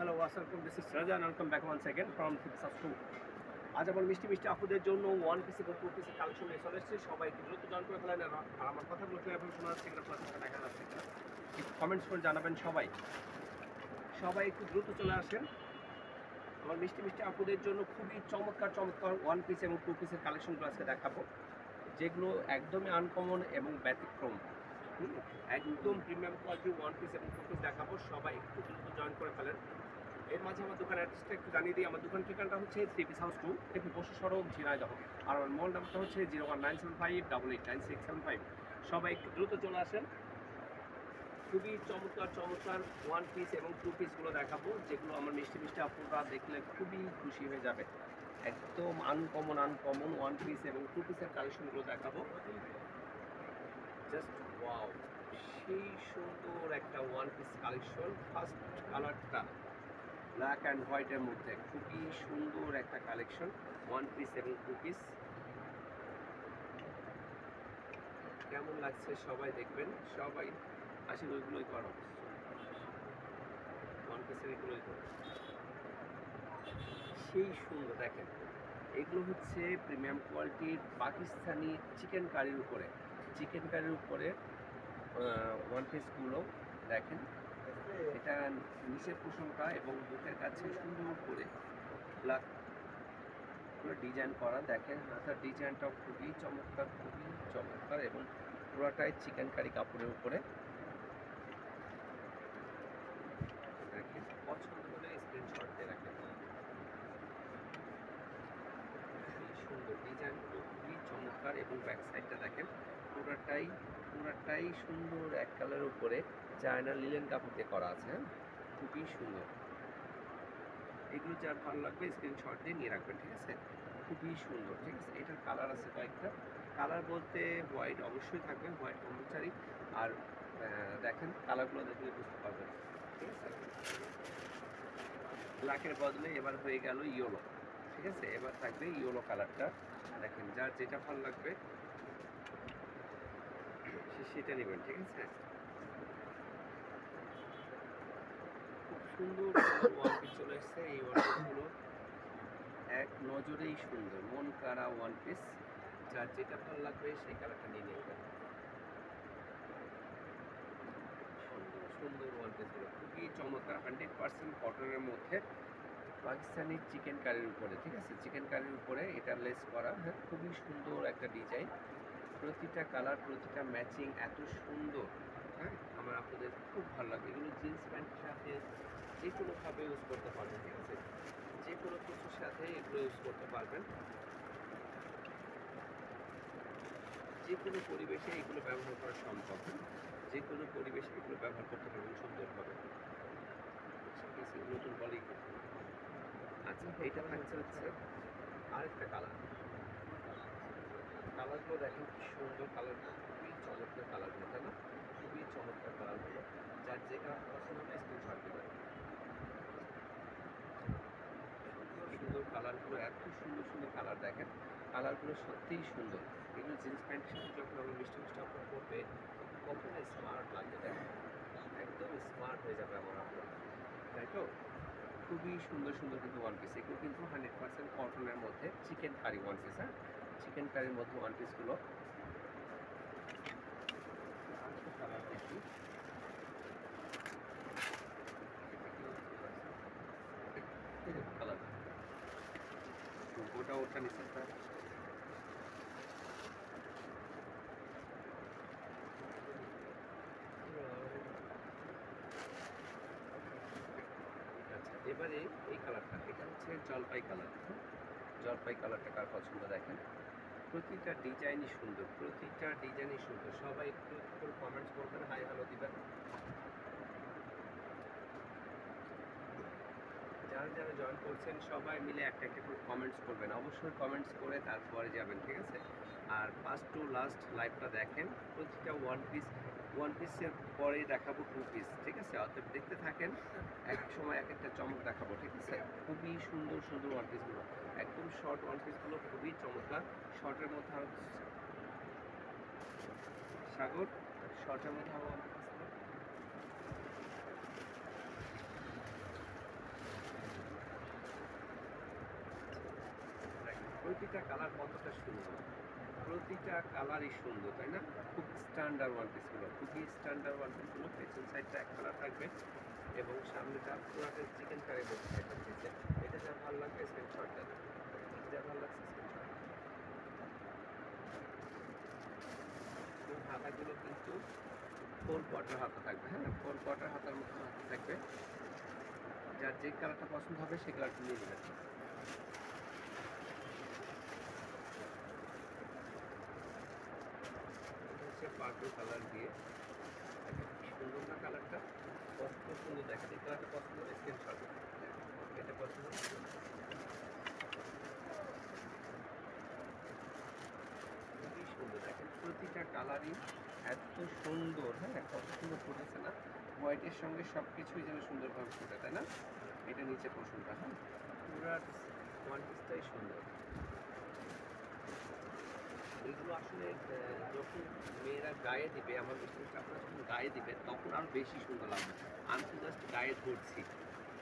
Hello আসসালামুকুম, this is Rajan. Welcome back once second from ফিক্সাস 2। আজ আমার মিষ্টি মিষ্টি আপুদের জন্য ওয়ান পিস এবং টু পিসের কালেকশন নিয়ে চলে এসেছে। সবাই একটু দ্রুত জয়েন করে ফেলেন। আর আমার কথাগুলো ক্লিয়ারভাবে শোনা যাচ্ছে কিনা, প্লাস দেখা যাচ্ছে কিনা একটু কমেন্টস করে জানাবেন। সবাই সবাই একটু দ্রুত চলে আসেন। আমার মিষ্টি মিষ্টি আপুদের জন্য খুবই চমৎকার চমৎকার ওয়ান পিস এবং টু পিসের কালেকশনগুলো আজকে দেখাবো, যেগুলো একদমই আনকমন এবং ব্যতিক্রম। একদম প্রিমিয়াম কোয়ালিটির ওয়ান পিস এবং টু পিস দেখাবো। সবাই একটু দ্রুত জয়েন করে ফেলেন। এর মাঝে আমার দোকানের অ্যাড্রেসটা একটু জানিয়ে দিই। আমার দোকান ঠিকানাটা হচ্ছে 3 পিস হাউস 2, টেপি বসু সড়ক, ঝিনাইদহ। আর আমার মোবাইল নাম্বারটা হচ্ছে 01975889675। সবাই একটু দ্রুত চলে আসেন। খুবই চমৎকার চমৎকার ওয়ান পিস এবং টু পিসগুলো দেখাবো, যেগুলো আমার মিষ্টি মিষ্টি আপুরা দেখলে খুবই খুশি হয়ে যাবে। একদম আনকমন ওয়ান পিস এবং টু পিসের কালেকশনগুলো দেখাবো। জাস্ট ওয়াও, সেই সুন্দর একটা ওয়ান পিস কালেকশন। ফার্স্ট কালারটা ব্ল্যাক অ্যান্ড হোয়াইটের মধ্যে খুবই সুন্দর একটা কালেকশন, ওয়ান পিস এবং টু পিস। কেমন লাগছে সবাই দেখবেন। সবাই আসলে ওইগুলোই করো, ওয়ান পিসের এগুলোই করো। সেই সুন্দর দেখেন, এগুলো হচ্ছে প্রিমিয়াম কোয়ালিটির পাকিস্তানি চিকেন কারির উপরে, ওয়ান পিসগুলো দেখেন। এটা নিচের কুসুমটা এবং বুকের কাছে সুন্দর করে ব্ল্যাক পুরো ডিজাইন করা। দেখেন হাতার ডিজাইনটাও খুবই চমৎকার এবং পুরোটাই চিকেন কারি কাপড়ের উপরে। দেখেন, পছন্দ হলে স্ক্রিনশট দিয়ে রাখেন। খুবই সুন্দর ডিজাইনগুলো, খুবই চমৎকার। এবং ব্যাক সাইডটা দেখেন, পুরাটাই সুন্দর এক কালারের উপরে চায়না লিলেন কাপড় দিয়ে করা আছে। হ্যাঁ, খুবই সুন্দর। এগুলো যার ভালো লাগবে স্ক্রিনশট দিয়ে নিয়ে রাখবেন, ঠিক আছে। খুবই সুন্দর, ঠিক আছে। এটার কালার আছে কয়েকটা। কালার বলতে হোয়াইট অবশ্যই থাকবে, হোয়াইট কম্পালসারি। আর দেখেন কালারগুলো দেখলে বুঝতে পারবেন, ঠিক আছে। ব্ল্যাকের বদলে এবার হয়ে গেল ইয়েলো, ঠিক আছে। এবার থাকবে ইয়েলো কালারটা। দেখেন যার যেটা ভালো লাগবে সে সেটা নেবেন, ঠিক আছে। খুব সুন্দর ওয়ান পিস চলে এসছে। এই ওয়ান পিসগুলো এক নজরেই সুন্দর, মন কাড়া ওয়ান পিস। যার যেটা ভালো লাগবে সেই কালারটা নিয়ে নেবেন। সুন্দর সুন্দর ওয়ান পিসগুলো খুবই চমৎকার, 100% কটনের মধ্যে পাকিস্তানি চিকেন কারির উপরে, ঠিক আছে। চিকেন কারির উপরে এটা লেস করা। হ্যাঁ, খুবই সুন্দর একটা ডিজাইন। প্রতিটা কালার, প্রতিটা ম্যাচিং এত সুন্দর। হ্যাঁ, আমার আপনাদের খুব ভালো লাগে। এগুলো জিন্স প্যান্টের সাথে যে কোনোভাবে ইউজ করতে পারবেন, ঠিক আছে। যে কোনো কিছুর সাথে এগুলো ইউজ করতে পারবেন। যে কোনো পরিবেশে এগুলো ব্যবহার করা সম্ভব। যে কোনো পরিবেশে এগুলো ব্যবহার করতে পারবেন সুন্দরভাবে। নতুন বলেই। আচ্ছা, এইটা থাকছে হচ্ছে আরেকটা কালার। কালারগুলো দেখেন কি সুন্দর কালারগুলো, খুবই চমৎকার কালারগুলো, তাই না? খুবই চমৎকার কালারগুলো। যার যে কালার পছন্দ হবে স্ক্রিনশট দেবেন। সুন্দর কালারগুলো, এত সুন্দর কালার দেখেন। কালারগুলো সত্যিই সুন্দর। এগুলো জিন্স প্যান্টের সাথে যখন আমরা মিষ্টি আপনার পরবে কতটা স্মার্ট লাগবে দেখেন। একদম স্মার্ট হয়ে যাবে আমার আপনার, তাই তো। খুবই সুন্দর কিন্তু ওয়ান পিস। এগুলো কিন্তু 100% কটনের মধ্যে চিকেন কারি ওয়ান পিস। হ্যাঁ, চিকেন কারির মধ্যে ওয়ান পিসগুলো। কালার দেখি, কালার ওটা নিচেরটা। আচ্ছা, এবারে এই কালারটা, এটা হচ্ছে জলপাই কালার। জলপাই কালারটা কার পছন্দ দেখেন। প্রতিটা ডিজাইনই সুন্দর। সবাই একটু করে কমেন্টস করবেন, হাই হ্যালো দিবেন। যারা জয়েন করছেন সবাই মিলে একটা করে কমেন্টস করবেন। অবশ্যই কমেন্টস করে তারপরে যাবেন, ঠিক আছে। আর ফার্স্ট টু লাস্ট লাইভটা দেখেন। প্রতিটা ওয়ান পিসের পরেই দেখাবো টু পিস, ঠিক আছে। অতএব দেখতে থাকেন, এক সময় এক একটা চমক দেখাবো, ঠিক আছে। খুবই সুন্দর ওয়ান পিসগুলো, একদম শর্ট ওয়ান পিসগুলো খুবই চমৎকার। শর্টের মধ্যে সাগর, শর্টের মধ্যে ওয়ান পিস। প্রতিটা কালার কতটা সুন্দর, প্রতিটা কালারই সুন্দর, তাই না? খুব স্ট্যান্ডার্ড ওয়ান পিসগুলো, খুবই স্ট্যান্ডার্ড ওয়ান পিসগুলো। পেছন সাইডটা এক কালার থাকবে এবং সামনেটা পুরাটা চিকেন কারি বলতে এটা দিচ্ছে। এটা যা ভালো লাগবে স্ক্রিনশট দেন, যা ভালো লাগছে স্ক্রিনশট। হাতাগুলো কিন্তু 4 কোয়ার্টার হাতা থাকবে, হ্যাঁ 4 কোয়ার্টার হাতার মতো হাতা থাকবে। যার যে কালারটা পছন্দ হবে সেই কালারটা নিয়ে নেবেন। পার্পল কালার দিয়ে সুন্দর না কালারটা, কত সুন্দর দেখেন। এই কালারটা পছন্দ হলে স্ক্রিনশট, এটা পছন্দ খুবই সুন্দর দেখেন। প্রতিটা কালারই এত সুন্দর, হ্যাঁ কত সুন্দর ফুটেছে না, হোয়াইটের সঙ্গে সব কিছুই যেন সুন্দরভাবে ফুটে, তাই না? এটা নিচে পছন্দটা, হ্যাঁ পুরা ওয়ান পিসটাই সুন্দর। এগুলো আসলে যখন মেয়েরা গায়ে দিবে, আমার বিশ্বাস আপনারা যখন গায়ে দিবে তখন আরও বেশি সুন্দর লাগবে। আমি তো জাস্ট গায়ে ধরছি,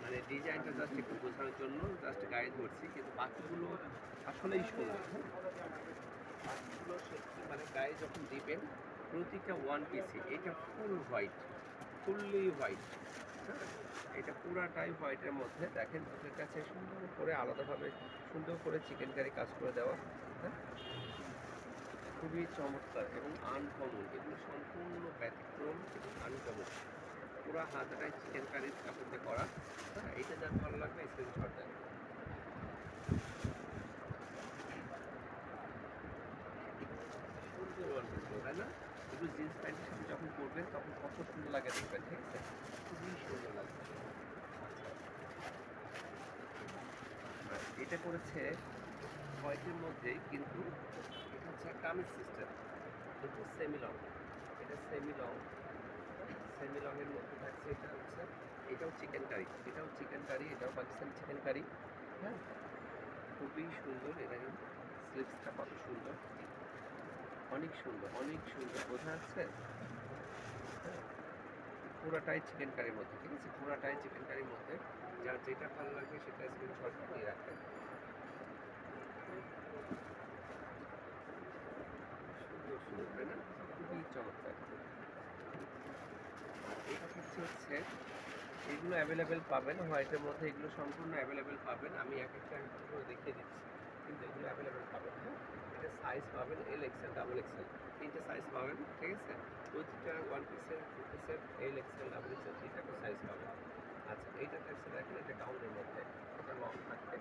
মানে ডিজাইনটা জাস্ট একটু বোঝানোর জন্য জাস্ট গায়ে ধরছি, কিন্তু বাকিগুলো আসলেই সুন্দর। বাকিগুলো সত্যি মানে গায়ে যখন দিবেন প্রতিটা ওয়ান পিসি, এটা ফুল হোয়াইট, ফুললি হোয়াইট, হ্যাঁ এটা পুরাটাই হোয়াইটের মধ্যে দেখেন। ওদের কাছে সুন্দর করে আলাদাভাবে সুন্দর করে চিকেন কারি কাজ করে দেওয়া, হ্যাঁ খুবই চমৎকার এবং আনকমন। এগুলো সম্পূর্ণ ব্যতিক্রম এবং আনকমন। পুরো হাতাটাই চিকেন কারির কাপড়ে করা, হ্যাঁ এটা যার ভালো লাগবে স্ক্রিনশট দেন। সুন্দর ওয়ান পিস, তাই না? এগুলো জিন্স প্যান্টের সাথে যখন পরবেন তখন কত সুন্দর লাগে দেখবেন, ঠিক আছে? খুবই সুন্দর লাগবে। এটা করেছে হোয়াইটের মধ্যেই, কিন্তু এটা হচ্ছে কামিজ সিস্টেম, কিন্তু সেমি লং। এটা সেমি লং, সেমি লংয়ের মধ্যে থাকছে। এটা হচ্ছে এটাও চিকেন কারি, এটাও চিকেন কারি, এটাও পাকিস্তানি চিকেন কারি, হ্যাঁ খুবই সুন্দর। এটা কিন্তু স্লিপসটা কত সুন্দর, অনেক সুন্দর, অনেক সুন্দর, বোঝা যাচ্ছে? হ্যাঁ পুরাটাই চিকেন কারির মধ্যে, ঠিক আছে? পুরাটাই চিকেন কারির মধ্যে। যার যেটা ভালো লাগবে সেটা স্ক্রিনশট নিয়ে রাখবেন। সুন্দর সুন্দর, তাই না? খুবই চমৎকার। এটা হচ্ছে এগুলো অ্যাভেলেবেল পাবেন হোয়াইটের মধ্যে, এগুলো সম্পূর্ণ অ্যাভেলেবেল পাবেন। আমি এক একটা করে দেখিয়ে দিচ্ছি, কিন্তু এগুলো অ্যাভেলেবেল পাবেন, হ্যাঁ এটা সাইজ পাবেন এল এক্সেল ডাবল এক্সেল, তিনটে সাইজ পাবেন, ঠিক আছে? প্রতিটা ওয়ান পিসের টু পিসের এল এক্সেল ডাবল এক্সেল তিনটা করে সাইজ পাবেন। আচ্ছা এইটা থাকছে দেখেন, এটা গাউনের মধ্যে, এটা লং থাকবে,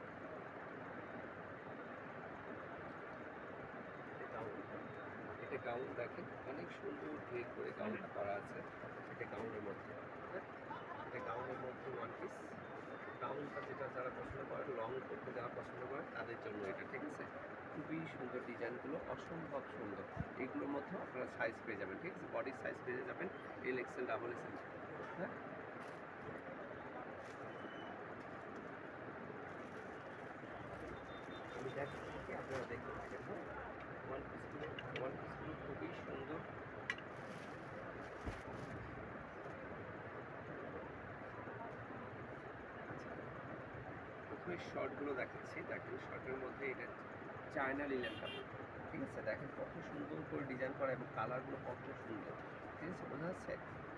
এটা গাউন দেখেন অনেক সুন্দর ঢের করে গাউনটা করা আছে। এটা গাউনের মধ্যে, হ্যাঁ এটা গাউনের মধ্যে ওয়ান পিস। গাউনটা যেটা যারা পছন্দ করে, লং করতে যারা পছন্দ করে তাদের জন্য এটা, ঠিক আছে? খুবই সুন্দর ডিজাইনগুলো, অসম্ভব সুন্দর। এগুলোর মধ্যে আপনারা সাইজ পেয়ে যাবেন, ঠিক আছে? বডির সাইজ পেয়ে যাবেন এল এক্সেল ডাবল এক্সেল, হ্যাঁ আমি দেখাচ্ছি, আপনারা দেখতে থাকেন। হ্যাঁ ওয়ান পিসগুলো খুবই সুন্দর। প্রথমে শর্টগুলো দেখাচ্ছি, দেখেন শর্টের মধ্যে এটা চায়না লিলেন কাপড়, ঠিক আছে? দেখেন কত সুন্দর করে ডিজাইন করা এবং কালারগুলো কত সুন্দর, ঠিক আছে? বোঝা যাচ্ছে?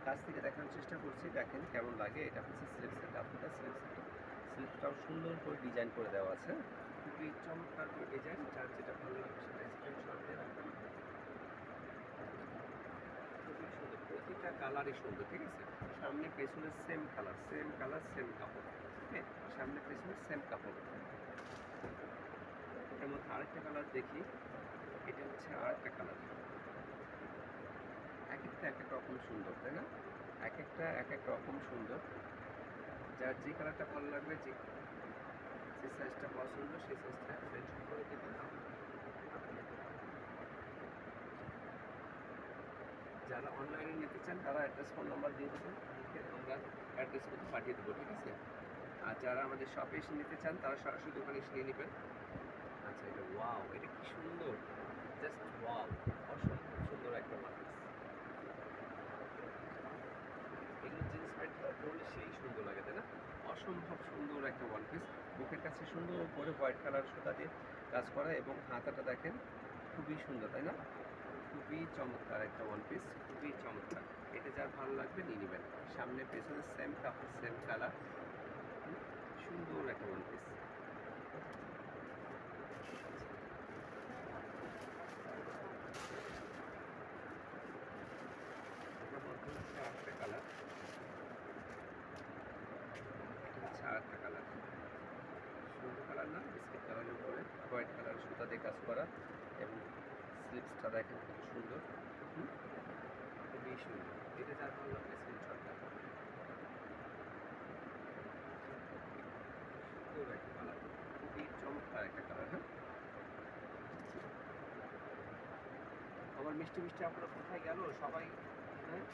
কাছ থেকে দেখানোর চেষ্টা করছি, দেখেন কেমন লাগে। এটা হচ্ছে স্লিপসের কাপড়টা, স্লিপসটাও সুন্দর করে ডিজাইন করে দেওয়া আছে, খুবই চমৎকার করে ডিজাইন। যার যেটা ভালো লাগবে সেটা স্ক্রিনশট দিয়ে রাখবেন। খুবই সুন্দর, প্রতিটা কালারই সুন্দর, ঠিক আছে? সামনে পেছনে same colour, same colour, same কাপড়, হ্যাঁ সামনে পেছনে সেম কাপড়। এটার মধ্যে আরেকটা কালার দেখি, এটা হচ্ছে আরেকটা কালার। এক একটা এক এক রকম সুন্দর, তাই না? এক একটা এক এক রকম সুন্দর। যার যে কালারটা ভালো লাগবে, যে সাইজটা পছন্দ সেই সাইজটা মেনশন করে দেবেন। যারা অনলাইনে নিতে চান তারা অ্যাড্রেস ফোন নাম্বার দিয়ে দেবেন, আমরা অ্যাড্রেস মধ্যে পাঠিয়ে দেবো, ঠিক আছে? আর যারা আমাদের শপে এসে নিতে চান তারা সরাসরি দোকানে এসে নিয়ে নেবেন। আচ্ছা এটা ওয়াও, এটা কি সুন্দর, জাস্ট ওয়াও, অসম্ভব সুন্দর একটা মানুষ। এগুলো জিন্স প্যান্ট পরলে সেই সুন্দর লাগে, তাই না? অসম্ভব সুন্দর সুন্দর একটা ওয়ান পিস, বুকের কাছে সুন্দর করে হোয়াইট কালার সুতা দিয়ে কাজ করা এবং হাতাটা দেখেন খুবই সুন্দর, তাই না? খুবই চমৎকার একটা ওয়ান পিস, খুবই চমৎকার। এটা যার ভালো লাগবে নিয়ে নেবেন। সামনে পেছনে সেম কাপড়, সেম কালার, সুন্দর একটা ওয়ান পিস। আরেকটা কালার, এটা হচ্ছে আরেকটা কালার, সুন্দর কালার না? বিস্কিট কালারের উপরে হোয়াইট কালার সুতা দিয়ে কাজ করা এবং স্লিপসটা দেখেন খুব সুন্দর, খুবই সুন্দর। এটা যার ভালো লাগবে স্ক্রিনশটটা। সুন্দর একটা কালার, খুবই চমৎকার একটা কালার। হ্যাঁ, আমার মিষ্টি মিষ্টি আপুরা কোথায় গেল সবাই? হ্যাঁ,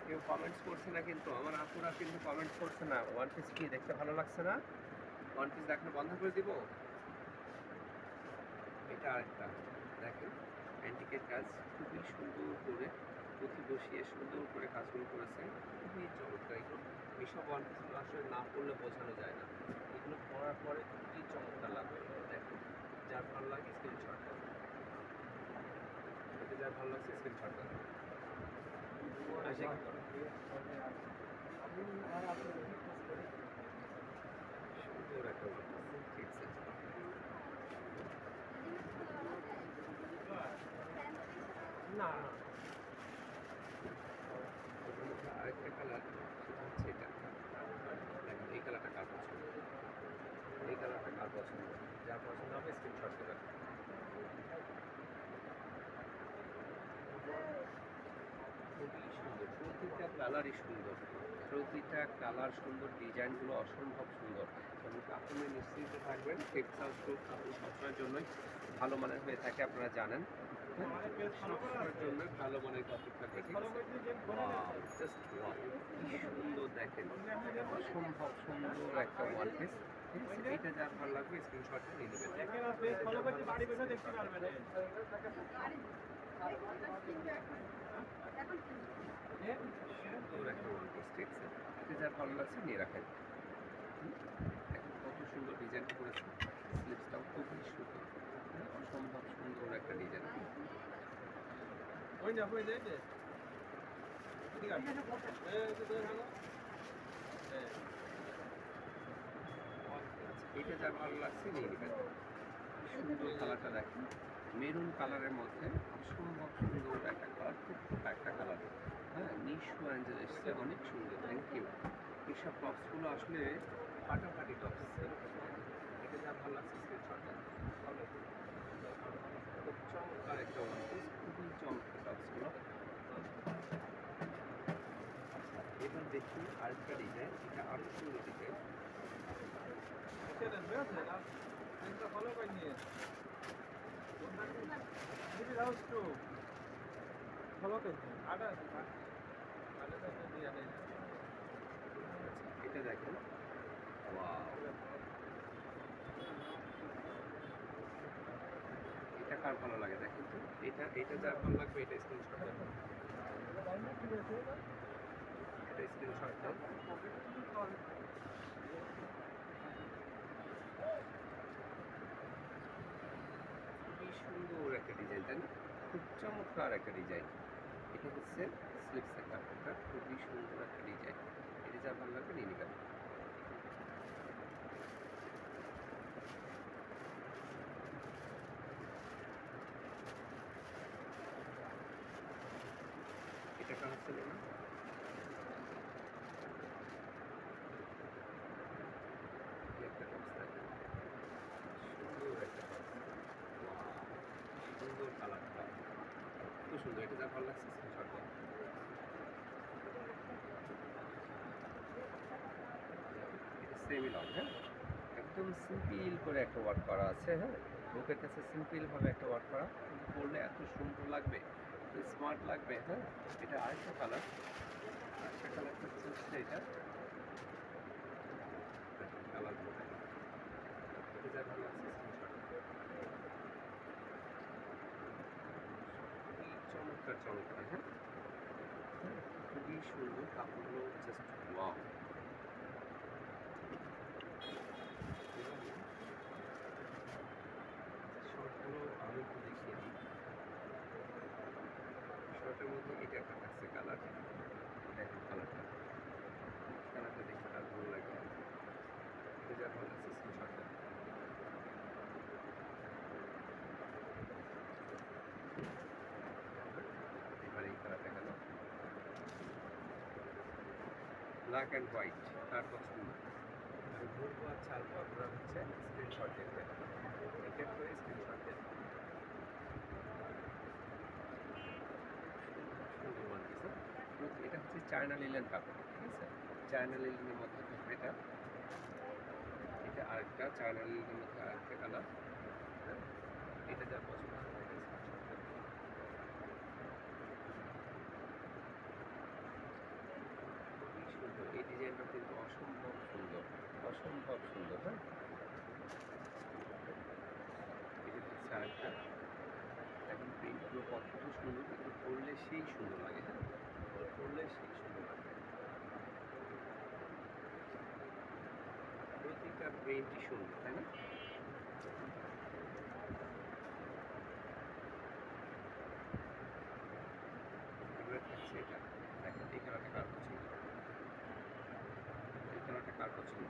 কেউ কমেন্টস করছে না কিন্তু, আমার আপুরা কিন্তু কমেন্টস করছে না। ওয়ান পিস কি দেখতে ভালো লাগছে না? ওয়ান পিস দেখানো বন্ধ করে দিব? এটা আরেকটা দেখেন, অ্যান্টিকের কাজ, খুবই সুন্দর করে পুঁথি বসিয়ে সুন্দর করে কাজগুলো করেছে, খুবই চমৎকার। এগুলো এইসব ওয়ান পিসগুলো আসলে না পড়লে বোঝানো যায় না, এগুলো পরার পরে খুবই চমৎকার লাগবে। দেখেন, যার ভালো লাগে স্ক্রিনশট দেন। এটা যার ভালো লাগছে স্ক্রিনশট দেন। সুন্দর একটা ওয়ান পিস, ঠিক আছে। না, ওটার মধ্যে আরেকটা কালার, সেটা হচ্ছে এটা। দেখেন এই কালারটা কার পছন্দ, এই কালারটা কার পছন্দ, যার পছন্দ হবে স্ক্রিনশট দেবেন। খুবই সুন্দর, প্রতিটা কালারই সুন্দর, প্রতিটা কালার সুন্দর, ডিজাইনগুলো অসম্ভব সুন্দর এবং কাপড়ে নিশ্চিত থাকবেন টেক্সটাইল গ্রুপ কাপড় সবসময়ের জন্যই ভালো মানের হয়ে থাকে, আপনারা জানেন। সবসময়ের জন্য ভালো মানের কাপড় থাকবে, ঠিক আছে? জাস্ট কি সুন্দর দেখেন, অসম্ভব সুন্দর একটা ওয়ান পিস, ঠিক আছে? এটা যার ভালো লাগবে স্ক্রিনশটটা নিয়ে নেবেন। সুন্দর একটা ওয়ান পিস, ঠিক আছে? এটা যার ভালো লাগছে নিয়ে রাখেন। দেখেন কত সুন্দর ডিজাইন করেছে, স্লিপসটাও খুবই সুন্দর, অসম্ভব সুন্দর একটা ডিজাইন। এটা যার ভালো লাগছে নিয়ে নেবেন। সুন্দর কালারটা দেখেন, মেরুন কালারের মধ্যে অসম্ভব সুন্দর একটা কালার, খুব একটা কালার। হ্যাঁ, নিশু অ্যাঞ্জেল এসছে, অনেক সুন্দর, থ্যাংক ইউ। এইসব টপসগুলো আসলে ফাটাফাটি টপস। এটা যা ভালো লাগছে স্ক্রিনশট দেন। খুব চমৎকার একটা ওয়ান পিস, খুবই চমৎকার টপসগুলো। এবার দেখি আরেকটা ডিজাইন, এটা আরো সুন্দর ডিজাইন। এটা দেখেন, ওয়াও, এটা কার ভালো লাগে দেখেন তো। এটা যার ভালো লাগবে এটা স্ক্রিনশট দেন, এটা স্ক্রিনশট দেন। খুবই সুন্দর একটা ডিজাইন, তাই না? খুব চমৎকার একটা ডিজাইন। এটা হচ্ছে স্লিপসের কাপড়টা, খুবই সুন্দর একটা ডিজাইন। এটা যার ভালো লাগবে নিয়ে নেবেন। এটা কালার ছিল না? একটা টপস দেখেন, সুন্দর একটা টপস, সুন্দর কালারটা, খুব সুন্দর। এটা যার ভালো লাগছে স্ক্রিনশট দেন। এটা সেমি লং, হ্যাঁ, একদম সিম্পল করে একটা ওয়ার্ক করা আছে। হ্যাঁ, বুকের কাছে সিম্পলভাবে একটা ওয়ার্ক করা, কিন্তু পরলে এত সুন্দর লাগবে, স্মার্ট লাগবে। হ্যাঁ, এটা আরেকটা কালার, আরেকটা কালারটা হচ্ছে এটা কালারগুলো দেখেন। এটা যার ভালো লাগছে স্ক্রিনশট। খুবই চমৎকার চমৎকার, হ্যাঁ, খুবই সুন্দর কাপড়গুলো, জাস্ট ওয়াও। যেটা ভালো লাগছে স্ক্রিনশট দেন। এবার এই কালারটা গেল ব্ল্যাক অ্যান্ড হোয়াইট, তার পছন্দ। আমি বলবো আর ছাড়বো, আপনারা হচ্ছে স্ক্রিনশট দেখবেন, এডিট করে স্ক্রিনশট দেন। সুন্দর ওয়ান পিস। এটা হচ্ছে চায়না লিলেন কাপড়, ঠিক আছে? চায়না লিলেনের মধ্যে থাকবে এটা। এটা আরেকটা চায়না লিলেনের মধ্যে আরেকটা কালার। হ্যাঁ, এটা যার পছন্দ হবে এটা স্ক্রিনশট দেন। খুবই সুন্দর, এই ডিজাইনটা কিন্তু অসম্ভব সুন্দর, অসম্ভব সুন্দর। হ্যাঁ, এটা হচ্ছে আরেকটা। এখন প্রিন্টগুলো কতটা সুন্দর, কিন্তু পরলে সেই সুন্দর লাগে। হ্যাঁ, পরলে সেই সুন্দর লাগে। প্রতিটা প্রিন্টই সুন্দর, তাই না? এবারে থাকছে এটা, দেখেন এই কালারটা কার পছন্দ, এই কালারটা কার পছন্দ।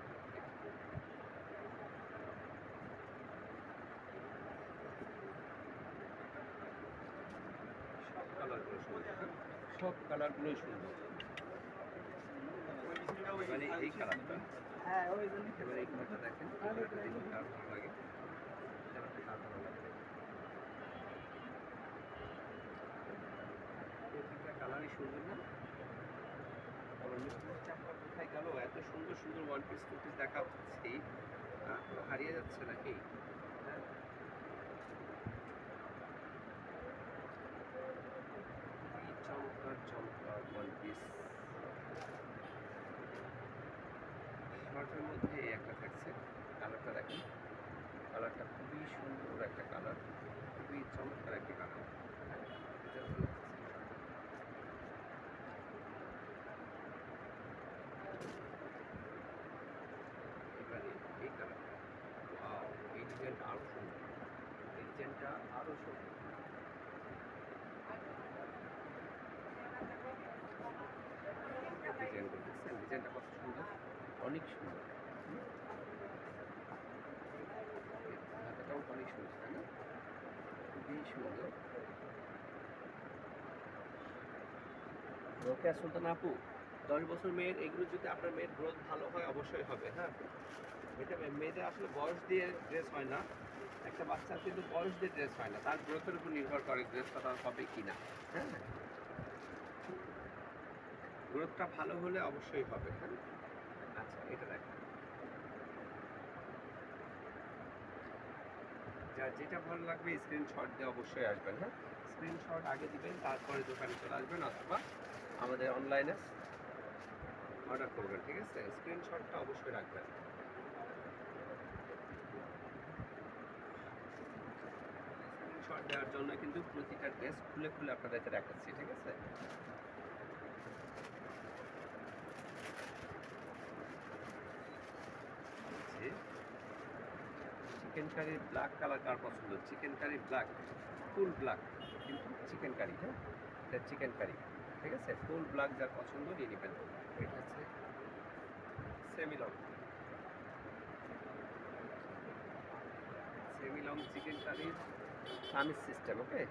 সব কালারগুলো সুন্দর, হ্যাঁ? সব কালারগুলোই সুন্দর। মানে এই কালারটা, এবার এই কালারটা দেখেন, এই কালারটা দেখুন কার ভালো লাগে, এই কালারটা কার ভালো লাগবে। প্রতিটা কালারই সুন্দর না? আবার মিষ্টি মিষ্টি আপনার কোথায় গেল? এত সুন্দর সুন্দর ওয়ান পিস টু পিস দেখাচ্ছি, হারিয়ে যাচ্ছে নাকি? হ্যাঁ, এই চমৎকার চমৎকার ওয়ান পিস। শর্টের মধ্যে একটা থাকছে, কালারটা দেখেন, কালারটা খুবই সুন্দর একটা কালার, খুবই চমৎকার একটা কালার। এটা হলো এবারে এই কালারটা, ওয়াও, এই ডিজাইনটা আরও সুন্দর, এই ডিজাইনটা আরও সুন্দর। ডিজাইনগুলো দেখছেন, ডিজাইনটা কত সুন্দর, অনেক সুন্দর। হাতাটাও অনেক সুন্দর, তাই না? খুবই সুন্দর। রোকেয়া সুলতান আপু, 10 বছর মেয়ের এগুলো যদি আপনার মেয়ের গ্রোথ ভালো হয় অবশ্যই হবে। হ্যাঁ, এটা মেয়েদের আসলে বয়স দিয়ে ড্রেস হয় না, একটা বাচ্চার কিন্তু বয়স দিয়ে ড্রেস হয় না, তার গ্রোথের উপর নির্ভর করে ড্রেসটা তার হবে কি না। হ্যাঁ, গ্রোথটা ভালো হলে অবশ্যই হবে। হ্যাঁ, আচ্ছা এটা দেখেন, যার যেটা ভালো লাগবে স্ক্রিনশট দিয়ে অবশ্যই আসবেন। হ্যাঁ, স্ক্রিনশট আগে দিবেন, তারপরে দোকানে চলে আসবেন অথবা আমাদের অনলাইনে অর্ডার করবেন, ঠিক আছে? স্ক্রিনশটটা অবশ্যই রাখবেন। স্ক্রিনশট দেওয়ার জন্য কিন্তু প্রতিটা ড্রেস খুলে খুলে আপনাদেরকে দেখাচ্ছি, ঠিক আছে? চিকেন কারি ব্ল্যাক কালার কার পছন্দ? Chicken curry black, full black, কিন্তু চিকেন কারি। হ্যাঁ, এটা চিকেন কারি, ঠিক আছে? ফুল ব্ল্যাক যার পছন্দ নিয়ে নেবেন। এটা হচ্ছে semi long, semi long chikan কারির সামিজ সিস্টেম। ওকে,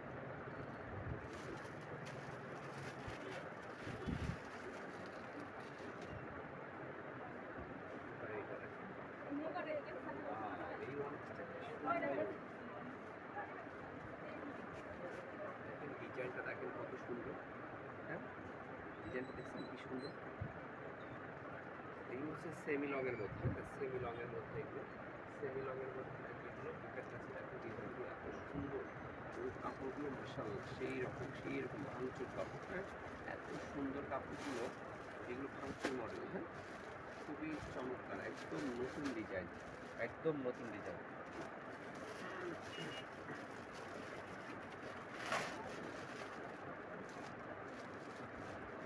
ডিজাইনটা দেখেন কত সুন্দর। হ্যাঁ, ডিজাইনটা দেখছেন কি সুন্দর। এগুলো হচ্ছে সেমি লংয়ের মধ্যে, সেমি লংয়ের মধ্যে এগুলো, সেমি লংয়ের মধ্যে এগুলো বুকের কাছে দেখেন ডিজাইনগুলো এত সুন্দর, ওই কাপড়গুলো মাশাআল্লাহ সেই রকম ভাঙচুর কাপড়। হ্যাঁ, এত সুন্দর কাপড়গুলো, এগুলো ভাঙচুর মডেল। হ্যাঁ, খুবই চমৎকার, একদম নতুন ডিজাইন, একদম নতুন ডিজাইন।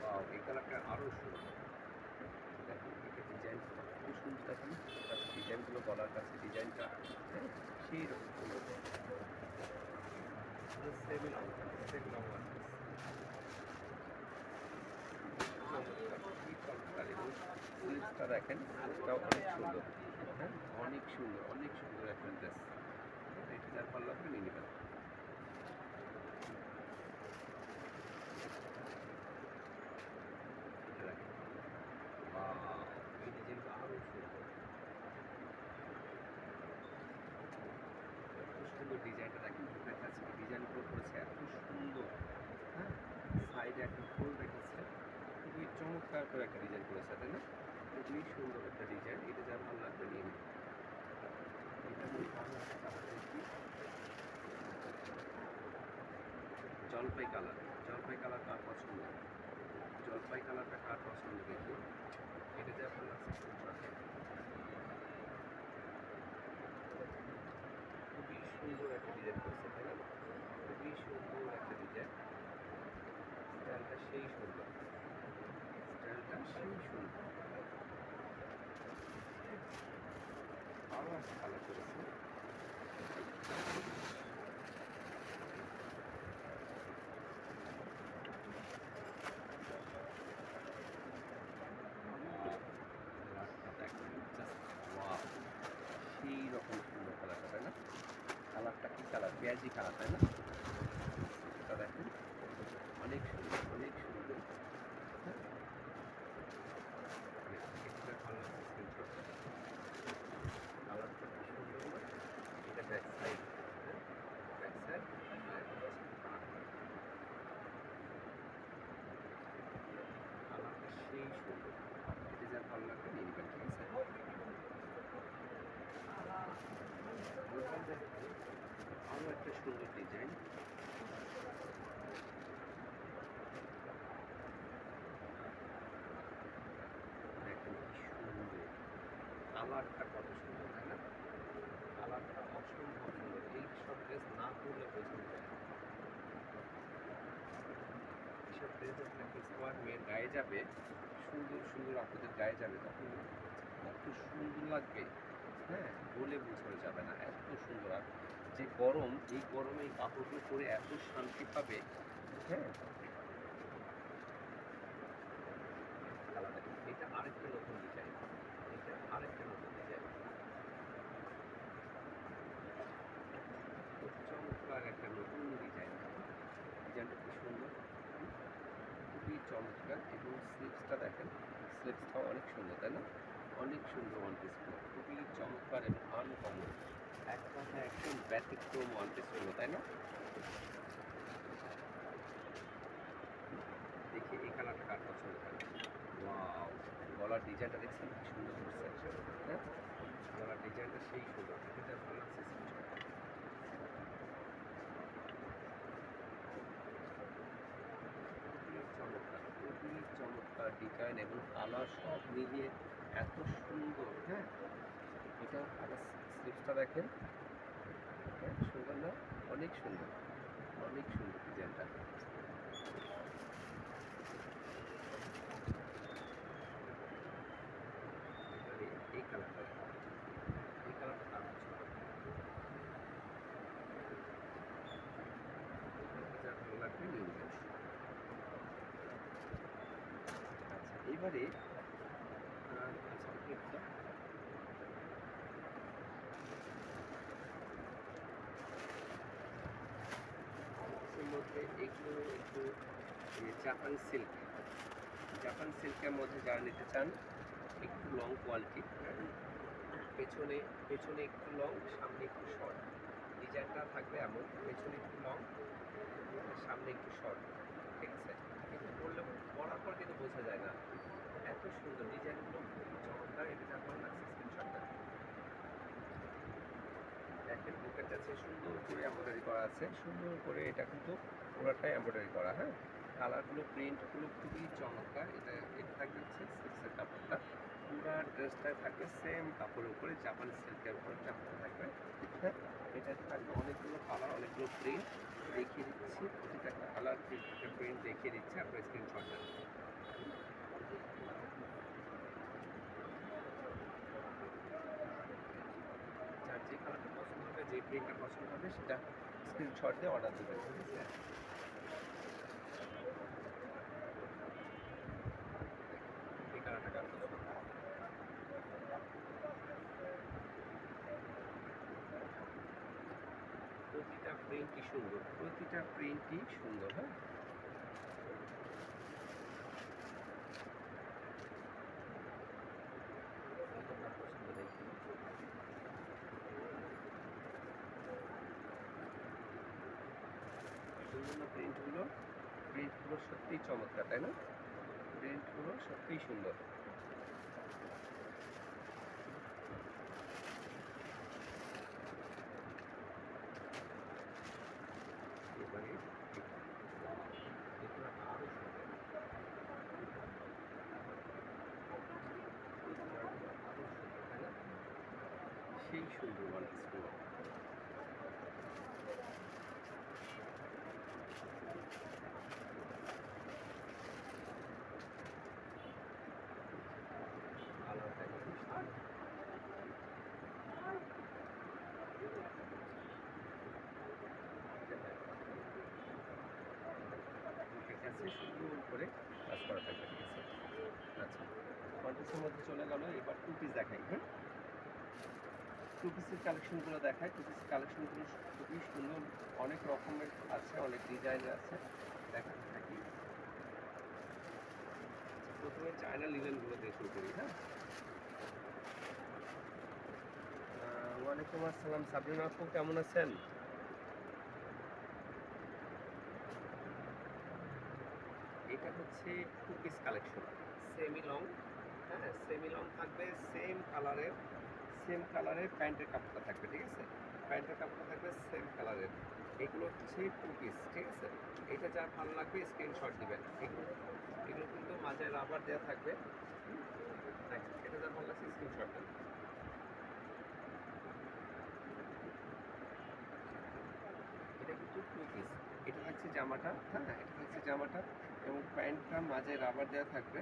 ওয়াও, এই কালারটা আরও সুন্দর। দেখেন এটা ডিজাইনটা কত সুন্দর, দেখেন কাছে ডিজাইনগুলো, গলার কাছে ডিজাইনটা। হ্যাঁ, সেই রকম সুন্দর। Semi long, semi long one piece, চমৎকার, খুবই চমৎকার এবং স্লিভসটা দেখেন, এটাও অনেক সুন্দর। হ্যাঁ, অনেক সুন্দর, অনেক সুন্দর একটা ড্রেস। এটা যার ভালো লাগবে নিয়ে নেবেন। এটা দেখেন, ওয়াও! এই ডিজাইনটা আরো সুন্দর। এত সুন্দর ডিজাইনটা দেখেন, বুকের কাছে ডিজাইনগুলো করেছে এত সুন্দর। হ্যাঁ, সাইডে একটা ফুল রেখেছে, খুবই চমৎকার করে একটা ডিজাইন করেছে, তাই না? খুবই সুন্দর একটা ডিজাইন। এটা যার ভালো লাগবে নিয়ে নেবেন। এটা মধ্যে আরো একটা কালার দেখি, জলপাই কালার। জলপাই কালার কার পছন্দ? জলপাই কালারটা কার পছন্দ দেখি। এটা যার ভালো লাগছে স্ক্রিনশট নেন। খুবই সুন্দর একটা ডিজাইন করেছে, তাই না? খুবই সুন্দর একটা ডিজাইন। স্টাইলটা সেই সুন্দর। স্টাইলটা সেই সুন্দর। আরো একটা কালার করেছে। কালারটা দেখেন, জাস্ট ওয়াও! সেই রকম সুন্দর কালারটা, তাই না? কালারটা কি কালার? পেঁয়াজি কালার, তাই না? এটা দেখেন, অনেক সুন্দর, অনেক সুন্দর। হ্যাঁ, এটা ভালো লাগছে স্ক্রিনশট। কালারটা কি সুন্দর না? এটা ব্যাক সাইড। হ্যাঁ, ব্যাক সাইড, কালারটা সেই সুন্দর। এটা যার ভালো লাগবে নিয়ে নেবেন, ঠিক আছে? এবার দেখেন আরো একটা সুন্দর ডিজাইন। দেখেন কি সুন্দর, কালারটা কত সুন্দর, তাই না? কালারটা অসম্ভব সুন্দর। এই সব ড্রেস না পরলে বোঝা যায় না। এইসব ড্রেস যখন একটা স্মার্ট মেয়ের গায়ে যাবে, সুন্দর সুন্দর আপুদের গায়ে যাবে, তখন এত সুন্দর লাগবে, হ্যাঁ, বলে বোঝানো যাবে না, এত সুন্দর। আর যে গরম, এই গরমে এই কাপড়গুলো পরে এত শান্তি পাবে। হ্যাঁ, আলাদা। এটা আরেকটা নতুন ডিজাইন। এটা আরেকটা নতুন ডিজাইন। খুব চমৎকার একটা নতুন ডিজাইন। ডিজাইনটা কি সুন্দর, খুবই চমৎকার। এবং স্লিভসটা দেখেন, স্লিভসটাও অনেক সুন্দর, তাই না? অনেক সুন্দর ওয়ান পিসগুলো, খুবই চমৎকার এবং আনকমন। এক কথায় একদম ব্যতিক্রম ওয়ান পিসগুলো, তাই না? দেখি এই কালারটা কার পছন্দ হয়। ওয়াও! গলার ডিজাইনটা দেখছেন কি সুন্দর করছে। হ্যাঁ, গলার ডিজাইনটা সেই সুন্দর। এটা যার ভালো লাগছে স্ক্রিনশট। খুবই চমৎকার, খুবই চমৎকার ডিজাইন এবং কালার সব মিলিয়ে এত সুন্দর। হ্যাঁ, এটা আবার স্লিভসটা দেখেন। হ্যাঁ, সুন্দর না? অনেক সুন্দর, অনেক সুন্দর ডিজাইনটা। এবারে এই কালারটা দেখেন। এই কালারটা কার পছন্দ? এটা যার ভালো লাগবে নিয়ে নেবেন। আচ্ছা, এবারে আচ্ছা ওকে একটা এর মধ্যে এগুলো একটু জাপান সিল্ক। জাপান সিল্কের মধ্যে যারা নিতে চান, একটু লং কোয়ালিটি, পেছনে পেছনে একটু লং, সামনে একটু শর্ট। ডিজাইনটা থাকবে এমন, পেছনে একটু লং, সামনে একটু শর্ট, ঠিক আছে? কিন্তু পরার পর কিন্তু বোঝা যায় না। এত সুন্দর ডিজাইনগুলো, খুবই চমৎকার। এটা যার ভালো লাগছে স্ক্রিনশট দেন। দেখেন বুকের কাছে সুন্দর করে এমব্রয়ডারি করা আছে, সুন্দর করে। এটা কিন্তু পুরোটাই এমব্রয়ডারি করা। হ্যাঁ, কালারগুলো, প্রিন্টগুলো খুবই চমৎকার। এটা থাকবে হচ্ছে সিল্কের কাপড়টা, পুরো ড্রেসটাই থাকবে সেম কাপড়ের উপরে, জাপানি সিল্কের উপরে চাপটা থাকবে। হ্যাঁ, এটা থাকবে অনেকগুলো কালার, অনেকগুলো প্রিন্ট দেখিয়ে দিচ্ছি। প্রতিটা একটা কালার, প্রিন্ট দেখিয়ে দিচ্ছি, আপনার স্ক্রিনশট নেন। যার যে কালারটা পছন্দ হবে, যে প্রিন্টটা পছন্দ হবে, সেটা স্ক্রিনশট দিয়ে অর্ডার দেবেন, ঠিক আছে? এই কালারটা কার পছন্দ? প্রিন্টই সুন্দর, প্রতিটা প্রিন্টই সুন্দর। হ্যাঁ, এটা আপনার পছন্দ দেখুন। সুন্দর না প্রিন্টগুলো? প্রিন্টগুলো সত্যিই চমৎকার, তাই না? প্রিন্টগুলো সত্যিই সুন্দর। এবারে দেখুন আরো সুন্দর, আরো সুন্দর, তাই না? সেই সুন্দর ওয়ান পিসগুলো। কালারটা কিন্তু সুন্দর। বুকের কাছে সুন্দর করে কাজ করা থাকবে, ঠিক আছে? আচ্ছা, ওয়ান পিসের মধ্যে চলে গেল, এবার টু পিস দেখাই। হ্যাঁ, টু পিসের কালেকশনগুলো দেখাই। টু পিসের কালেকশনগুলো খুবই সুন্দর, অনেক রকমের আছে, অনেক ডিজাইনের আছে, দেখাতে থাকি। প্রথমে চায়না লিনেনগুলো দিয়ে শুরু করি। হ্যাঁ, ওয়ালাইকুম আসসালাম সাবরিনা আপু, কেমন আছেন? এটা হচ্ছে two piece collection, semi long. হ্যাঁ, সেমি লং থাকবে, সেম কালারের প্যান্টের কাপড়টা থাকবে, ঠিক আছে? প্যান্টের কাপড়টা থাকবে সেম কালারের। এগুলো হচ্ছে টু পিস, ঠিক আছে? এটা যার ভালো লাগবে স্ক্রিনশট দিবেন। এগুলো এগুলো কিন্তু মাঝে রাবার দেওয়া থাকবে। হুম, দেখেন, এটা যার ভালো লাগছে স্ক্রিনশট দেন। এটা কিন্তু টু পিস। এটা থাকছে জামাটা, হ্যাঁ, এটা থাকছে জামাটা, এবং প্যান্টটা মাঝে রাবার দেওয়া থাকবে।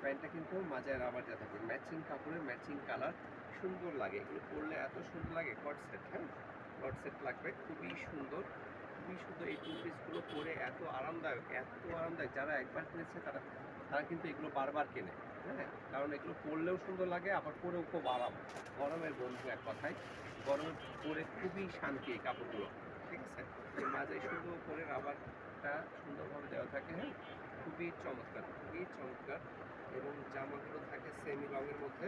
প্যান্টটা কিন্তু মাঝে রাবার দেওয়া থাকবে, ম্যাচিং কাপড়ের ম্যাচিং কালার, সুন্দর লাগে। এগুলো পরলে এত সুন্দর লাগে, কট সেট। হ্যাঁ, কট সেট লাগবে, খুবই সুন্দর, খুবই সুন্দর। এই টু পিসগুলো পরে এত আরামদায়ক, এত আরামদায়ক। যারা একবার কিনেছে তারা তারা কিন্তু এগুলো বারবার কেনে। হ্যাঁ, কারণ এগুলো পরলেও সুন্দর লাগে, আবার পরেও খুব আরাম। গরমের বন্ধু এক কথায়, গরমে পরে খুবই শান্তি এই কাপড়গুলো, ঠিক আছে? মাঝে সুন্দর করে রাবারটা সুন্দরভাবে দেওয়া থাকে। হ্যাঁ, খুবই চমৎকার, খুবই চমৎকার। এবং জামাগুলো থাকে সেমি লংয়ের মধ্যে।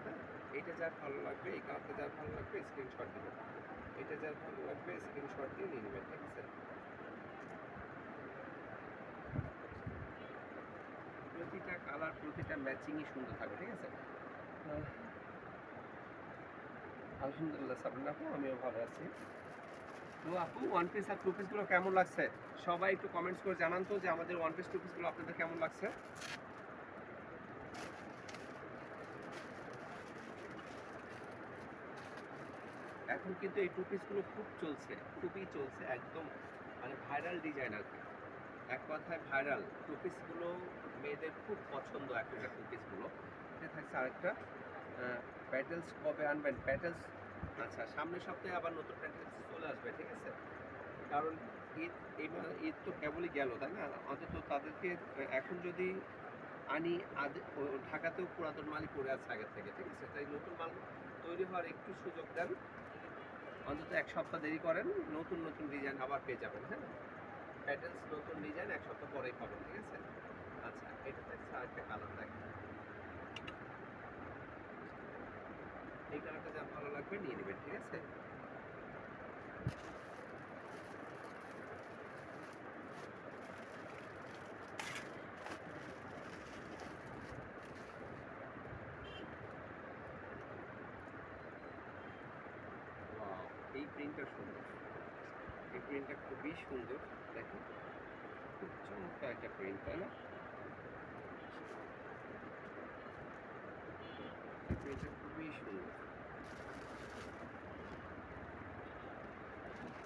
হ্যাঁ, এটা যার ভালো লাগবে, এই কালারটা যার ভালো লাগবে স্ক্রিনশট দেবেন। এটা যার ভালো লাগবে স্ক্রিনশট দিয়ে নিয়ে নেবেন, ঠিক আছে? প্রতিটা কালার, প্রতিটা ম্যাচিংই সুন্দর থাকবে, ঠিক আছে? আহ, আলহামদুলিল্লাহ সাবরিনা আপু, আমিও ভালো আছি। তো আপু, ওয়ান পিস আর টু পিসগুলো কেমন লাগছে? সবাই একটু কমেন্টস করে জানান তো যে আমাদের ওয়ান পিস টু পিসগুলো আপনাদের কেমন লাগছে। এখন কিন্তু এই টু পিসগুলো খুব চলছে, খুবই চলছে, একদম মানে ভাইরাল ডিজাইন আর কি। এক কথায় ভাইরাল টু পিসগুলো, মেয়েদের খুব পছন্দ এখনকার টু পিসগুলো। এটা থাকছে আরেকটা, প্যাটেলস কবে আনবেন? প্যাটেলস, আচ্ছা, সামনের সপ্তাহে আবার নতুন প্যাটেলস চলে আসবে, ঠিক আছে? কারণ ঈদ, এইবার ঈদ তো কেবলই গেল, তাই না? অন্তত তাদেরকে এখন যদি আনি, ঢাকাতেও পুরাতন মালই পড়ে আছে আগের থেকে, ঠিক আছে? তাই নতুন মাল তৈরি হওয়ার একটু সুযোগ দেন, অন্তত এক সপ্তাহ দেরি করেন, নতুন নতুন ডিজাইন আবার পেয়ে যাবেন। হ্যাঁ, প্যাটার্নস নতুন ডিজাইন এক সপ্তাহ পরেই পাবেন, ঠিক আছে? আচ্ছা, এটা থাকছে আরেকটা কালার, দেখেন, এই কালারটা যা ভালো লাগবে নিয়ে নেবেন, ঠিক আছে? ওয়াও, এই প্রিন্টটা সুন্দর, এই প্রিন্টটা খুবই সুন্দর, দেখেন, খুব চমৎকার একটা প্রিন্ট, তাই না? এই প্রিন্টটা খুবই সুন্দর।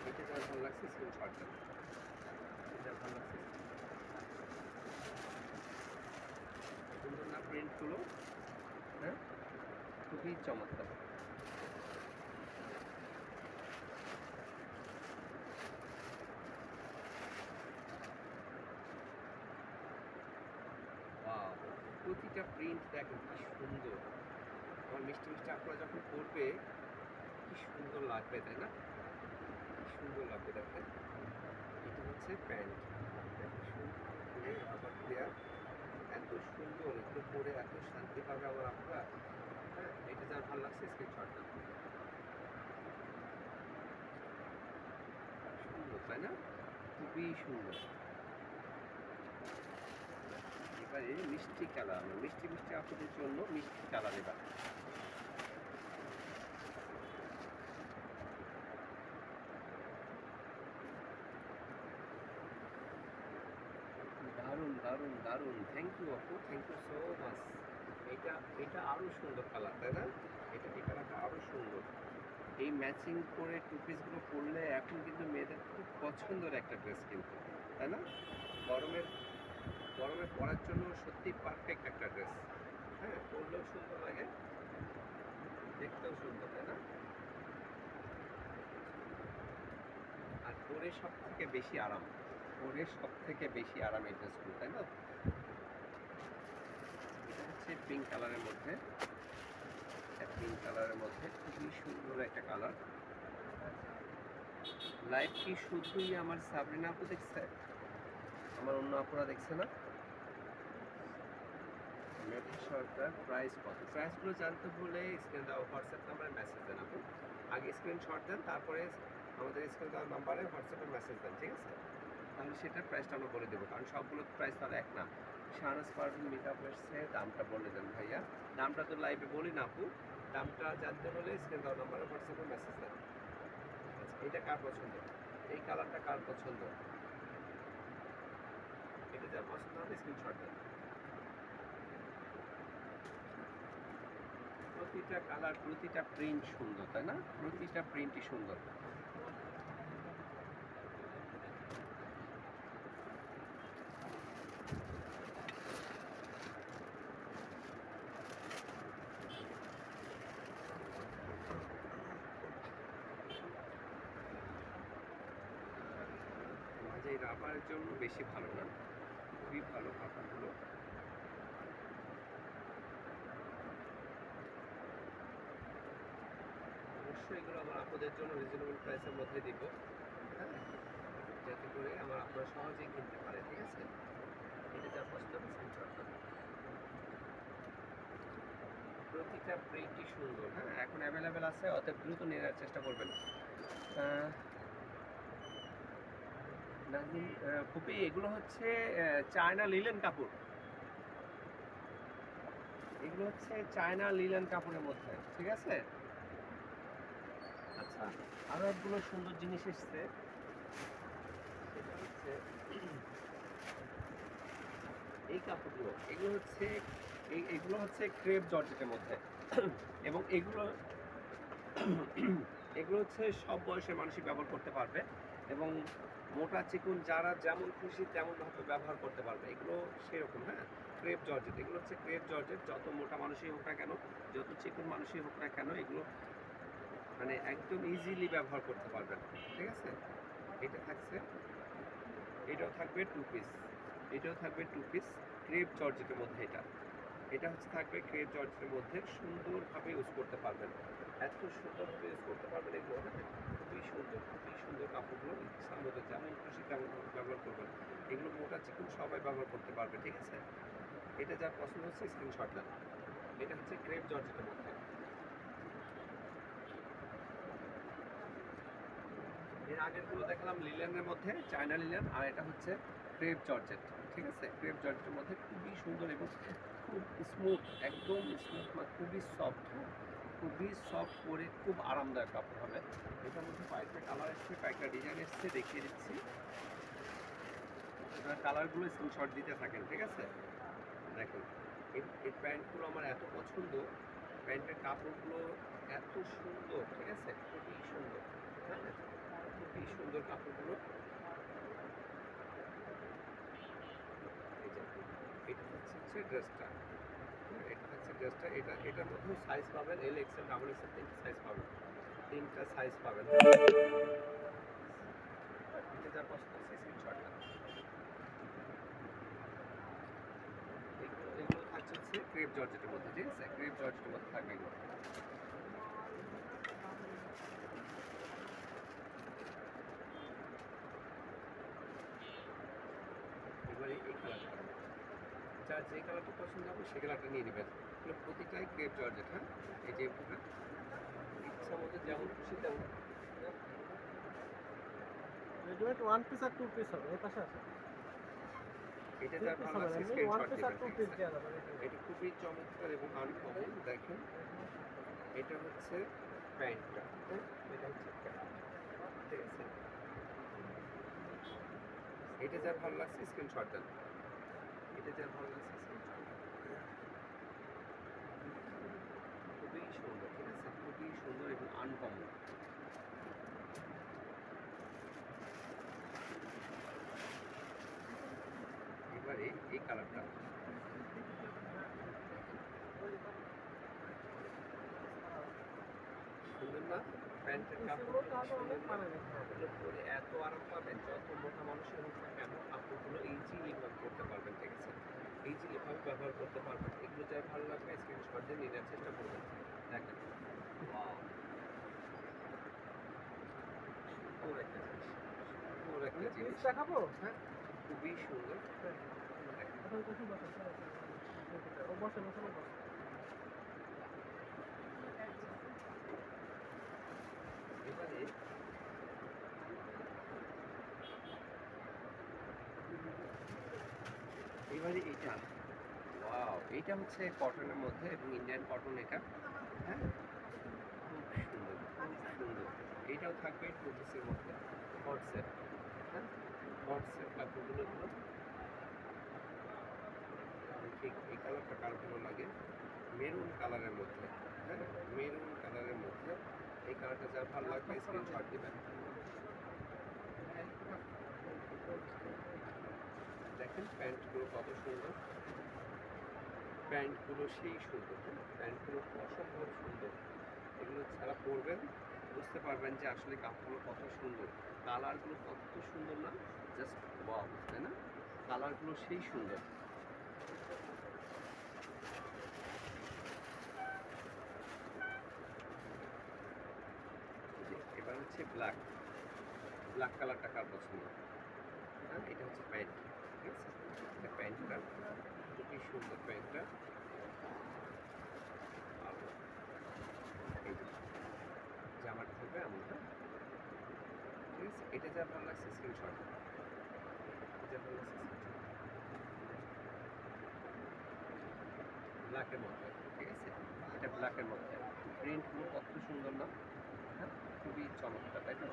এটা যার ভালো লাগছে স্ক্রিনশট দেন। এটা যার ভালো লাগছে, সুন্দর না প্রিন্টগুলো? হ্যাঁ, খুবই চমৎকার। ওয়াও, প্রতিটা প্রিন্ট দেখেন কি সুন্দর। আমার মিষ্টি মিষ্টি আপনারা যখন পড়বে কি সুন্দর লাগবে, তাই না? কি সুন্দর লাগবে দেখেন। এটা হচ্ছে প্যান্ট, আবার দেয়া এত সুন্দর, এগুলো পরে এত শান্তি পাবে আমার আপনারা। হ্যাঁ, এটা যার ভালো লাগছে স্ক্রিনশট দেন। সুন্দর তাই না? খুবই সুন্দর। এবারে মিষ্টি কালার, মিষ্টি মিষ্টি আপনাদের জন্য মিষ্টি কালার এবার। দারুণ দারুণ দারুণ, থ্যাংক ইউ আপু, থ্যাংক ইউ সো মাচ। এটা এটা আরো সুন্দর কালার তাই না? এই কালারটা আরো সুন্দর। এই ম্যাচিং করে টু পিসগুলো পরলে এখন কিন্তু মেয়েদের খুব পছন্দের একটা ড্রেস কিন্তু, তাই না? গরমের গরমে পরার জন্য সত্যি পারফেক্ট একটা ড্রেস। হ্যাঁ, পরলেও সুন্দর লাগে, দেখতেও সুন্দর তাই না? আর পরে সব থেকে বেশি আরাম, পরে সব থেকে বেশি আরাম এই ড্রেসগুলো তাই না? এটা হচ্ছে পিঙ্ক কালারের মধ্যে, পিঙ্ক কালারের মধ্যে খুবই সুন্দর একটা কালার। লাইভ কি শুধুই আমার সাবরিনা আপু দেখছে, আমার অন্য আপুরা দেখছে না? মেধা সরকার, প্রাইস কত? প্রাইসগুলো জানতে হলে স্ক্রিন দেওয়া হোয়াটসঅ্যাপ নাম্বারে মেসেজ দেন আপু। আগে স্ক্রিনশট দেন, তারপরে আমাদের স্ক্রিন দেওয়া নাম্বারে হোয়াটসঅ্যাপে মেসেজ দেন, ঠিক আছে? তাহলে সেটার প্রাইসটা আমরা বলে দেবো, কারণ সবগুলো প্রাইস তাহলে এক না। শাহনাজ পারভিন মেকআপ এসছে, দামটা বলে দেন ভাইয়া। দামটা তো লাইভে বলি না আপু, দামটা জানতে হলে স্ক্রিন দেওয়া নাম্বারে হোয়াটসঅ্যাপে মেসেজ দেন। আচ্ছা, এটা কার পছন্দ? এই কালারটা কার পছন্দ? এটা যার পছন্দ হবে স্ক্রিনশট দেন। প্রতিটা কালার, প্রতিটা প্রিন্ট সুন্দর তাই না? প্রতিটা প্রিন্টই সুন্দর। মাঝে এই রাবারের জন্য বেশি ভালো না, খুবই ভালো কাপড়গুলো। অবশ্যই এগুলো আমার আপনাদের জন্য রিজনেবল প্রাইসের মধ্যে দিব, হ্যাঁ, যাতে করে আমার আপনারা সহজেই কিনতে পারে, ঠিক আছে? এটা যার পছন্দ হবে স্ক্রিনশট দেন। প্রতিটা প্রিন্টই সুন্দর, হ্যাঁ, এখন অ্যাভেলেবেল আছে, অতএব দ্রুত নিয়ে নেওয়ার চেষ্টা করবেন। নাজিম ফুপি, এগুলো হচ্ছে চায়না লিলেন কাপড়, এগুলো হচ্ছে চায়না লিলেন কাপড়ের মধ্যে, ঠিক আছে? আচ্ছা, আরো একগুলো সুন্দর জিনিস এসছে, সেটা হচ্ছে এই কাপড়গুলো। এগুলো হচ্ছে ক্রেপ জর্জেটের মধ্যে এবং এগুলো হচ্ছে সব বয়সের মানুষই ব্যবহার করতে পারবে এবং মোটা চিকুন যারা যেমন খুশি তেমনভাবে ব্যবহার করতে পারবে, এগুলো সেরকম। হ্যাঁ, ক্রেপ জর্জেট, এগুলো হচ্ছে ক্রেপ জর্জেট। যত মোটা মানুষই হোক না কেন, যত চিকুন মানুষই হোক না কেন, এগুলো মানে একদম ইজিলি ব্যবহার করতে পারবেন, ঠিক আছে? এটা থাকছে, এটাও থাকবে টু পিস, এটাও থাকবে টু পিস ক্রেপ জর্জেটের মধ্যে। এটা হচ্ছে থাকবে ক্রেপ জর্জেটের মধ্যে, সুন্দরভাবে ইউজ করতে পারবেন, এত সুন্দরভাবে ইউজ করতে পারবেন এগুলো। হ্যাঁ, খুবই সুন্দর কাপড়গুলো, ইচ্ছার মতো যেমন খুশি তেমন ব্যবহার করবেন। এগুলো মোটা চিকুন সবাই ব্যবহার করতে পারবে, ঠিক আছে? এটা যার পছন্দ হচ্ছে স্ক্রিনশট দেন। এটা হচ্ছে ক্রেপ জর্জেটের মধ্যে। এর আগেরগুলো দেখালাম লিলেনের মধ্যে, চায়না লিলেন, আর এটা হচ্ছে ক্রেপ জর্জেট, ঠিক আছে? ক্রেপ জর্জেটের মধ্যে খুবই সুন্দর এবং খুব স্মুথ, একদম স্মুথ, মানে খুবই সফট, খুবই সফট, পরে খুব আরামদায়ক কাপড় হবে। এটার মধ্যে কয়েকটা কালার এসছে, কয়েকটা ডিজাইন এসছে, দেখিয়ে দিচ্ছি। আপনারা কালারগুলো স্ক্রিনশট দিতে থাকেন, ঠিক আছে? দেখুন, এই প্যান্টগুলো আমার এত পছন্দ, প্যান্টের কাপড়গুলো এত সুন্দর, ঠিক আছে? খুবই সুন্দর, হ্যাঁ, খুবই সুন্দর কাপড়গুলো। এটা হচ্ছে ড্রেসটা, এটা হচ্ছে ড্রেসটা। এটার মধ্যে সাইজ পাবেন, এল এক্সেল, ডাবল এক্সেল, তিনটা সাইজ পাবেন। এটা যার পছন্দ হচ্ছে স্ক্রিনশট দেন। এগুলো থাকছে হচ্ছে ক্রেপ জর্জেটের মধ্যে, ঠিক আছে? ক্রেপ জর্জেটের মধ্যে থাকবে এগুলো। যার যে কালারটা পছন্দ হবে সে কালারটা নিয়ে নেবেন। এগুলো প্রতিটাই ক্রেপ জর্জেট, হ্যাঁ। এই যে এগুলো ইচ্ছা মতো যেমন খুশি তেমন। রেডিমেড ওয়ান পিস আর টু পিস হবে এই পাশে আছে এটা থ্রি যার পিস ভালো হবে না, লাগছে এমনি ওয়ান স্ক্রিনশট পিস আর দিবেন, টু ঠিক পিস আছে? দেওয়া যাবে রেডিমেড। এটা খুবই চমৎকার এবং আনকমন। দেখেন এটা হচ্ছে প্যান্টটা, হ্যাঁ, এটা হচ্ছে প্যান্ট, ঠিক আছে? এটা যার ভালো লাগছে স্ক্রিনশট দেন, এটা যার ভালো লাগছে স্ক্রিনশট দেন। খুবই সুন্দর, ঠিক আছে? খুবই সুন্দর এবং আনকমন। এবারে এই কালারটা সুন্দর না? প্যান্টের কাপড় সুন্দর না? এগুলো পরে এত আরাম পাবেন, যত মোটা মানুষের হোক না কেন কাপড়গুলো ইজিলি ভাবে করতে পারবেন, ঠিক আছে? ইজিলি ভাবে ব্যবহার করতে পারবেন। এগুলো যার ভালো লাগবে স্ক্রিনশট দিয়ে নিয়ে নেওয়ার চেষ্টা করবেন। দেখেন, ওয়াও, সুন্দর একটা জিনিস, সুন্দর একটা পিস জিনিস, দেখাবো হ্যাঁ, খুবই সুন্দর। দেখেন, এখন কিছু বসে ও বসে বসে বসে এবারে এবারে এইটা, ওয়াও, এইটা হচ্ছে কটনের মধ্যে এবং ইন্ডিয়ান কটন এটা, হ্যাঁ, খুব সুন্দর, খুব সুন্দর। এইটাও থাকবে টু পিসের মধ্যে, হট সেট, হ্যাঁ, হট সেট কাপড়গুলো এগুলো। ঠিক এই কালারটা কার ভালো লাগে, মেরুন কালারের মধ্যে, হ্যাঁ, মেরুন কালারের মধ্যে এই কালারটা যার ভালো লাগবে স্ক্রিনশট দিবেন। দেখেন প্যান্টগুলো কত সুন্দর, প্যান্টগুলো সেই সুন্দর, হ্যাঁ, প্যান্টগুলো অসম্ভব সুন্দর। এগুলো ছাড়া পরবেন বুঝতে পারবেন যে আসলে কাপড়গুলো কত সুন্দর, কালারগুলো কত সুন্দর না, জাস্ট ওয়াও, তাই না? কালারগুলো সেই সুন্দর। এবার হচ্ছে ব্ল্যাক, ব্ল্যাক কালারটা কার পছন্দ, হ্যাঁ? এটা হচ্ছে প্যান্ট, ঠিক আছে? এটা প্যান্টটা খুবই সুন্দর, প্যান্টটা। আর এই যে জামাটা থাকবে এমন, হ্যাঁ, ঠিক আছে? এটা যা ভালো লাগছে স্ক্রিনশট, এটা ভালো লাগছে স্ক্রিনশট, ব্ল্যাকের মধ্যে, ঠিক আছে? এটা ব্ল্যাকের মধ্যে প্রিন্টগুলো কত সুন্দর না, হ্যাঁ, খুবই চমৎকার, তাই তো?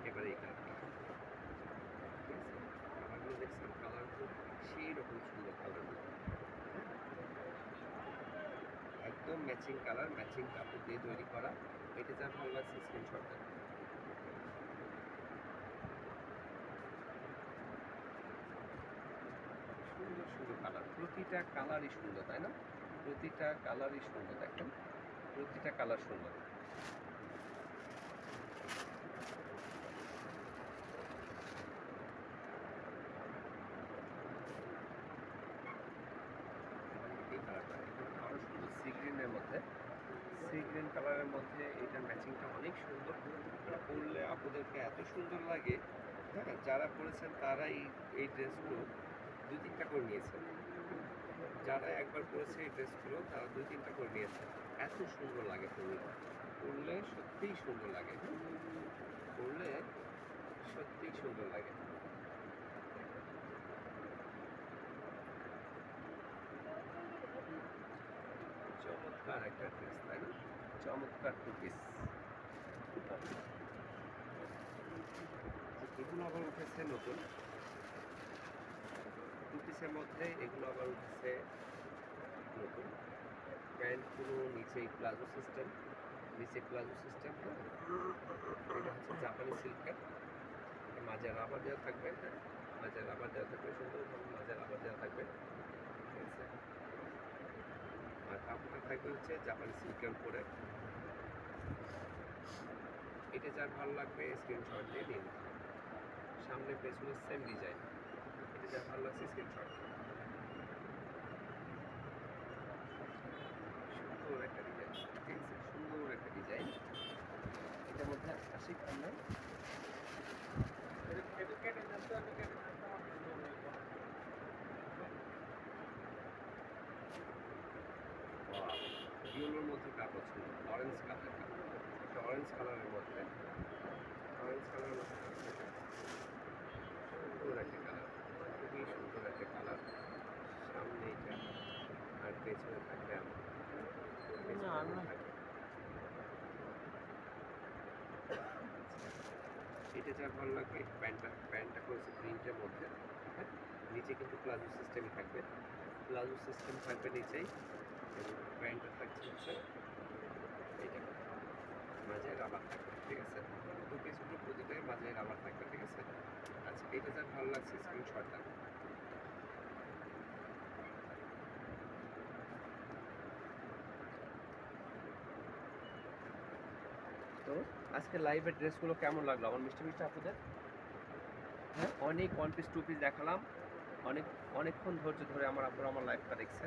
এবারে এই কালারটা, ঠিক আছে? কালারগুলো দেখছেন, কালারগুলো সেই রকম সুন্দর কালারগুলো, একদম ম্যাচিং কালার, ম্যাচিং কাপড় দিয়ে তৈরি করা। এটা যা ভালো লাগছে স্ক্রিনশট দেন। সুন্দর সুন্দর কালার, প্রতিটা কালারই সুন্দর, তাই না? প্রতিটা কালারই সুন্দর, দেখেন প্রতিটা কালার সুন্দর। এই কালারটা আরো সুন্দর, সি গ্রিনের মধ্যে, সি গ্রিন কালারের মধ্যে এটার ম্যাচিংটা অনেক সুন্দর। এটা পরলে আপনাদেরকে এত সুন্দর লাগে, হ্যাঁ, যারা পরেছেন তারা এই ড্রেসগুলো দুই তিনটা করে নিয়েছেন, যারা একবার পরেছে এই ড্রেসগুলো তারা দুই তিনটা করে নিয়েছে। এত সুন্দর লাগে পরলে, পরলে সত্যিই সুন্দর লাগে, পরলে সত্যিই সুন্দর লাগে। চমৎকার একটা ড্রেস, তাই না? চমৎকার টু পিস। এগুলো আবার উঠেছে নতুন টু পিসের মধ্যে, এগুলো আবার উঠেছে নতুন। প্যান্টগুলো নিচে প্লাজো সিস্টেম, নিচে প্লাজো সিস্টেম, হ্যাঁ, এটা হচ্ছে জাপানি সিল্কের, মাঝে রাবার দেওয়া থাকবে, হ্যাঁ, মাঝে রাবার দেওয়া থাকবে, সুন্দরভাবে মাঝে রাবার দেওয়া থাকবে, ঠিক আছে? আর কাপড়টা থাকবে হচ্ছে জাপানি সিল্কের উপরে। এটা যার ভালো লাগবে স্ক্রিনশট দিয়ে নিন। সামনে পেছনে সেম ডিজাইন, এটা যার ভালো লাগছে স্ক্রিনশট। সুন্দর একটা ডিজাইন। ঠিক আছে, সুন্দর একটা ডিজাইন। এটার মধ্যে আসি আমরা ইয়েলোর মধ্যে কার পছন্দ, অরেঞ্জ কালার, একটা অরেঞ্জ কালারের মধ্যে, অরেঞ্জ কালারের মধ্যে সুন্দর একটা কালার, খুবই সুন্দর একটা কালার। সামনে এটা আর পেছনে থাকবে আমার, পেছনে থাকবে। এটা যা ভালো লাগবে, প্যান্টটা করেছে প্রিন্টের মধ্যে, হ্যাঁ, নিচে কিন্তু প্লাজো সিস্টেমই থাকবে, প্লাজো সিস্টেম থাকবে নিচেই, এবং প্যান্টটা থাকছে হচ্ছে এইটা মাঝে রাবার থাকবে, ঠিক আছে, দু পিসগুলো প্রতিটাই মাঝে রাবার থাকবে, ঠিক আছে। আচ্ছা, এটা যা ভালো লাগছে স্ক্রিনশট দেন। তো আজকে লাইভের ড্রেসগুলো কেমন লাগলো আমার মিষ্টি মিষ্টি আপুদের? হ্যাঁ, অনেক ওয়ান পিস টু পিস দেখালাম, অনেকক্ষণ ধৈর্য ধরে আমার আপুরা আমার লাইভটা দেখছে।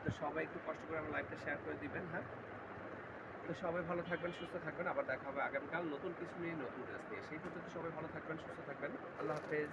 তো সবাই একটু কষ্ট করে আমার লাইভটা শেয়ার করে দিবেন, হ্যাঁ। তো সবাই ভালো থাকবেন, সুস্থ থাকবেন, আবার দেখা হবে আগামীকাল নতুন কিছু নিয়ে, নতুন ড্রেস নিয়ে। সেই পর্যন্ত সবাই ভালো থাকবেন, সুস্থ থাকবেন, আল্লাহ হাফেজ।